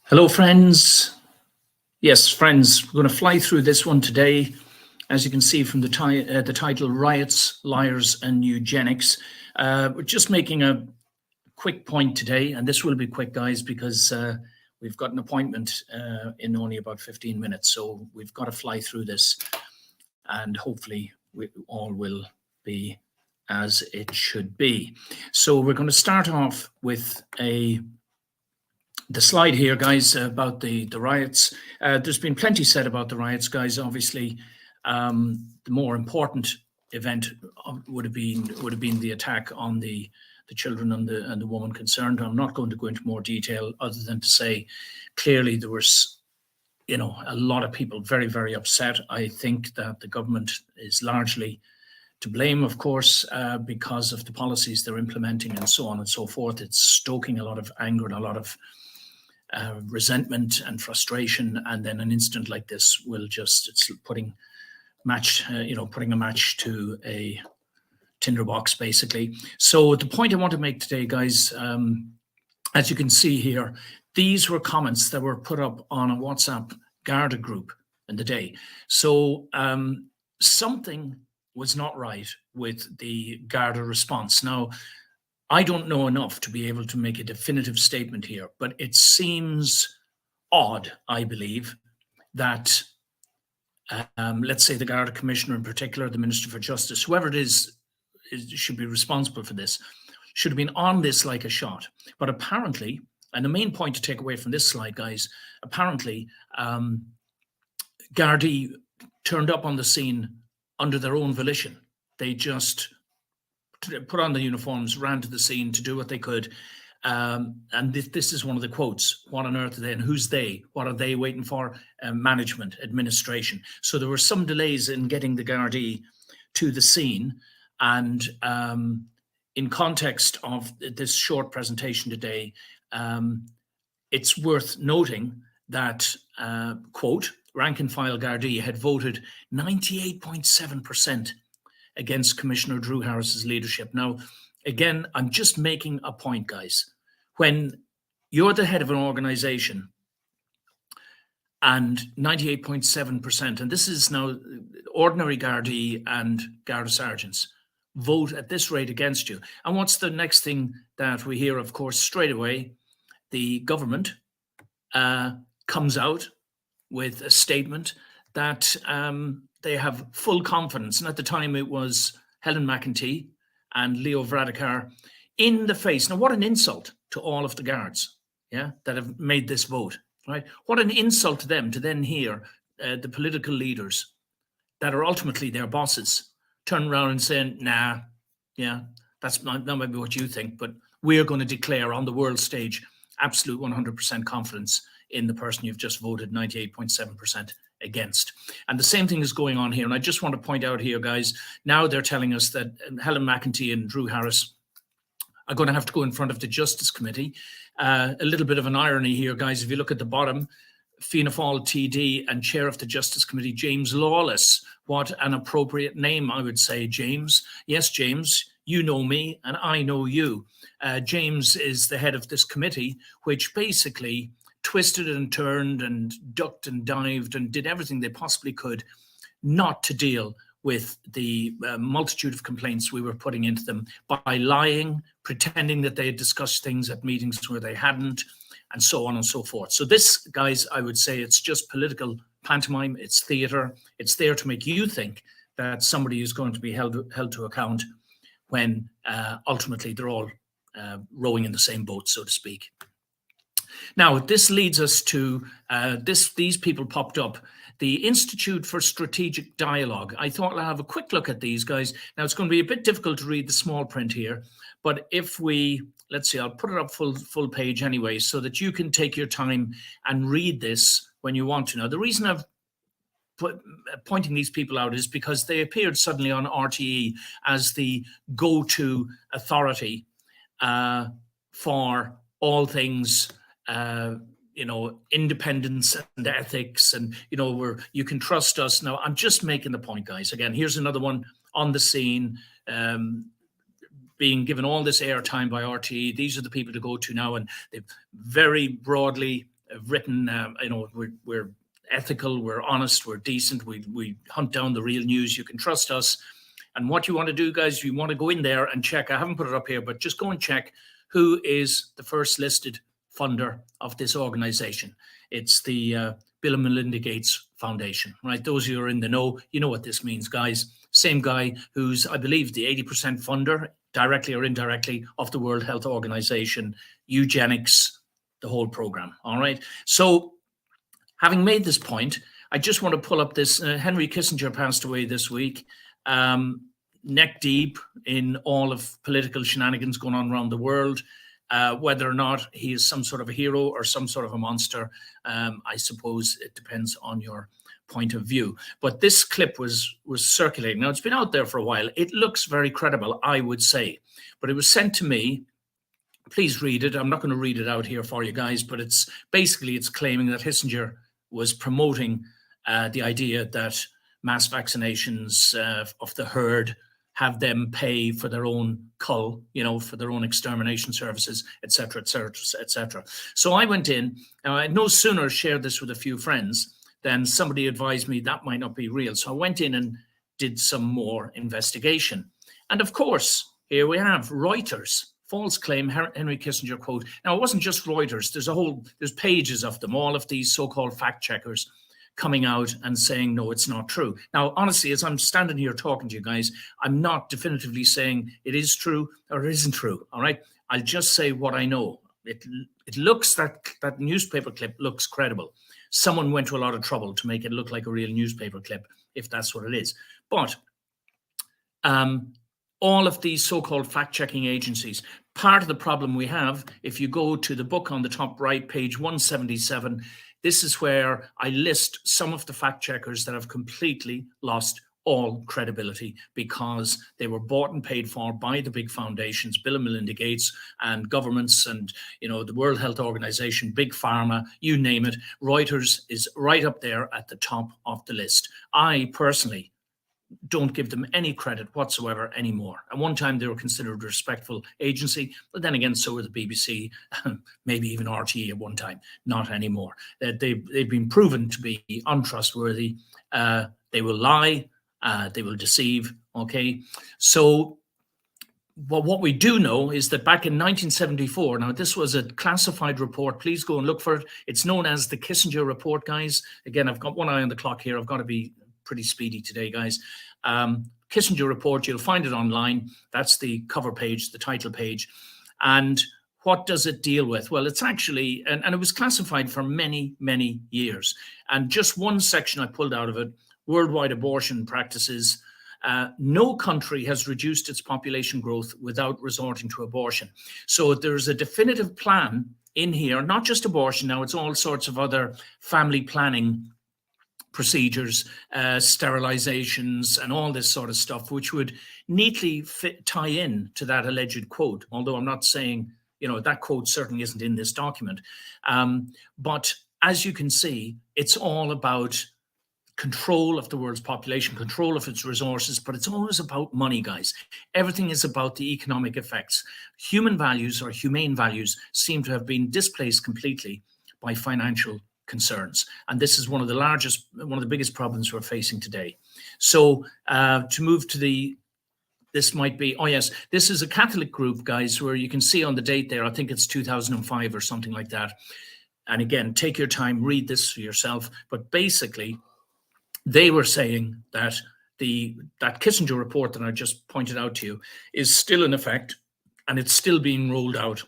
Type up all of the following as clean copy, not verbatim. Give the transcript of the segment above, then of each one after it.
Hello, friends. Yes, friends, we're going to fly through this one today. As you can see from the title, Riots, Liars and Eugenics. We're just making a quick point today, and this will be quick, guys, because we've got an appointment in only about 15 minutes. So we've got to fly through this, and hopefully we all will be as it should be. So we're going to start off with the slide here, guys, about the riots. There's been plenty said about the riots, guys. Obviously, the more important event would have been the attack on the children and the woman concerned. I'm not going to go into more detail other than to say clearly there was, a lot of people very, very upset. I think that the government is largely to blame, of course, because of the policies they're implementing and so on and so forth. It's stoking a lot of anger and a lot of resentment and frustration, and then an incident like this will it's putting a match to a tinderbox, basically. So the point I want to make today, guys, as you can see here, these were comments that were put up on a WhatsApp Garda group in the day. So something was not right with the Garda response. Now, I don't know enough to be able to make a definitive statement here, but it seems odd, I believe, that let's say the Garda Commissioner in particular, the Minister for Justice, whoever it is should be responsible for this, should have been on this like a shot. But apparently, and the main point to take away from this slide, guys, apparently Gardai turned up on the scene under their own volition. They just put on the uniforms, ran to the scene to do what they could. And this is one of the quotes. What on earth are they? And who's they? What are they waiting for? Management, administration. So there were some delays in getting the Gardaí to the scene. And in context of this short presentation today, it's worth noting that, quote, rank and file Gardaí had voted 98.7% against Commissioner Drew Harris's leadership. Now, again, I'm just making a point, guys. When you're the head of an organization and 98.7%, and this is now ordinary Gardaí and Garda sergeants, vote at this rate against you. And what's the next thing that we hear? Of course, straight away, the government comes out with a statement that they have full confidence. And at the time, it was Helen McEntee and Leo Varadkar in the face. Now, what an insult to all of the guards, that have made this vote, right? What an insult to them to then hear the political leaders that are ultimately their bosses turn around and saying, nah, that might be what you think, but we're going to declare on the world stage absolute 100% confidence in the person you've just voted 98.7% against. And the same thing is going on here. And I just want to point out here, guys, now they're telling us that Helen McEntee and Drew Harris are going to have to go in front of the Justice Committee. A little bit of an irony here, guys. If you look at the bottom, Fianna Fáil TD and Chair of the Justice Committee, James Lawless. What an appropriate name, I would say, James. Yes, James, you know me and I know you. James is the head of this committee, which basically twisted and turned and ducked and dived and did everything they possibly could not to deal with the multitude of complaints we were putting into them by lying, pretending that they had discussed things at meetings where they hadn't, and so on and so forth. So this, guys, I would say it's just political pantomime. It's theatre. It's there to make you think that somebody is going to be held to account when ultimately they're all rowing in the same boat, so to speak. Now, this leads us to these people popped up. The Institute for Strategic Dialogue. I thought I'll have a quick look at these, guys. Now, it's going to be a bit difficult to read the small print here, but if we, let's see, I'll put it up full page anyway, so that you can take your time and read this when you want to. Now, the reason I've pointing these people out is because they appeared suddenly on RTE as the go-to authority for all things independence and ethics, and you can trust us. Now, I'm just making the point, guys. Again, here's another one on the scene, being given all this airtime by RTE. These are the people to go to now, and they've very broadly written, we're ethical, we're honest, we're decent, we hunt down the real news, you can trust us. And what you want to do, guys, you want to go in there and check. I haven't put it up here, but just go and check who is the first listed funder of this organization. It's the Bill and Melinda Gates Foundation, right? Those of you who are in the know, you know what this means, guys. Same guy who's, I believe, the 80% funder, directly or indirectly, of the World Health Organization, Eugenics, the whole program, all right? So having made this point, I just want to pull up this. Henry Kissinger passed away this week, neck deep in all of political shenanigans going on around the world. Whether or not he is some sort of a hero or some sort of a monster, I suppose it depends on your point of view. But this clip was circulating. Now, it's been out there for a while. It looks very credible, I would say. But it was sent to me. Please read it. I'm not going to read it out here for you guys, but it's claiming that Kissinger was promoting the idea that mass vaccinations of the herd have them pay for their own cull, for their own extermination services, et cetera, et cetera, et cetera. So I went in, and I no sooner shared this with a few friends than somebody advised me that might not be real. So I went in and did some more investigation. And of course, here we have Reuters, false claim, Henry Kissinger quote. Now, it wasn't just Reuters. There's pages of them, all of these so-called fact checkers coming out and saying, no, it's not true. Now, honestly, as I'm standing here talking to you guys, I'm not definitively saying it is true or it isn't true, all right? I'll just say what I know. It looks, that newspaper clip looks credible. Someone went to a lot of trouble to make it look like a real newspaper clip, if that's what it is. But all of these so-called fact-checking agencies, part of the problem we have, if you go to the book on the top right, page 177, this is where I list some of the fact checkers that have completely lost all credibility because they were bought and paid for by the big foundations, Bill and Melinda Gates, and governments, and the World Health Organization, Big Pharma, you name it. Reuters is right up there at the top of the list. I personally don't give them any credit whatsoever anymore. At one time, they were considered a respectful agency, but then again, so were the BBC, maybe even RTE at one time. Not anymore. They've been proven to be untrustworthy. They will lie. They will deceive. Okay, so what we do know is that back in 1974, now this was a classified report. Please go and look for it. It's known as the Kissinger Report, guys. Again, I've got one eye on the clock here. I've got to be pretty speedy today, guys. Kissinger Report, you'll find it online. That's the cover page, the title page. And what does it deal with? Well, it's actually, and it was classified for many, many years. And just one section I pulled out of it, worldwide abortion practices. No country has reduced its population growth without resorting to abortion. So there's a definitive plan in here, not just abortion. Now it's all sorts of other family planning procedures, sterilizations, and all this sort of stuff, which would neatly tie in to that alleged quote. Although I'm not saying, that quote certainly isn't in this document. But as you can see, it's all about control of the world's population, control of its resources, but it's always about money, guys. Everything is about the economic effects. Human values, or humane values, seem to have been displaced completely by financial concerns. And this is one of the biggest problems we're facing today. So to move to this might be, this is a Catholic group, guys, where you can see on the date there, I think it's 2005 or something like that. And again, take your time, read this for yourself. But basically, they were saying that that Kissinger report that I just pointed out to you is still in effect, and it's still being rolled out.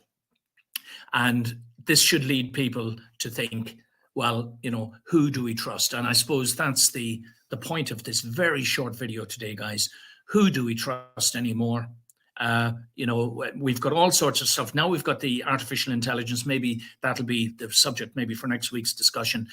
And this should lead people to think, well, who do we trust? And I suppose that's the point of this very short video today, guys. Who do we trust anymore? We've got all sorts of stuff. Now we've got the artificial intelligence. Maybe that'll be the subject maybe for next week's discussion,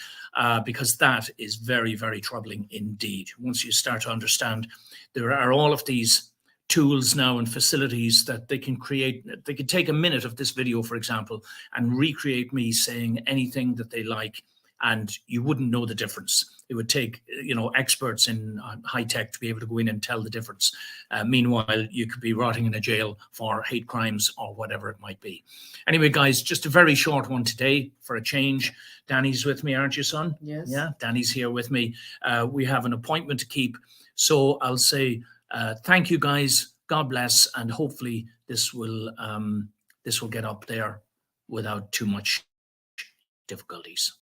because that is very, very troubling indeed. Once you start to understand, there are all of these tools now and facilities that they can create. They could take a minute of this video, for example, and recreate me saying anything that they like and you wouldn't know the difference. It would take, experts in high tech to be able to go in and tell the difference. Meanwhile, you could be rotting in a jail for hate crimes or whatever it might be. Anyway, guys, just a very short one today for a change. Danny's with me, aren't you, son? Yes. Yeah, Danny's here with me. We have an appointment to keep. So I'll say thank you, guys. God bless. And hopefully this will get up there without too much difficulties.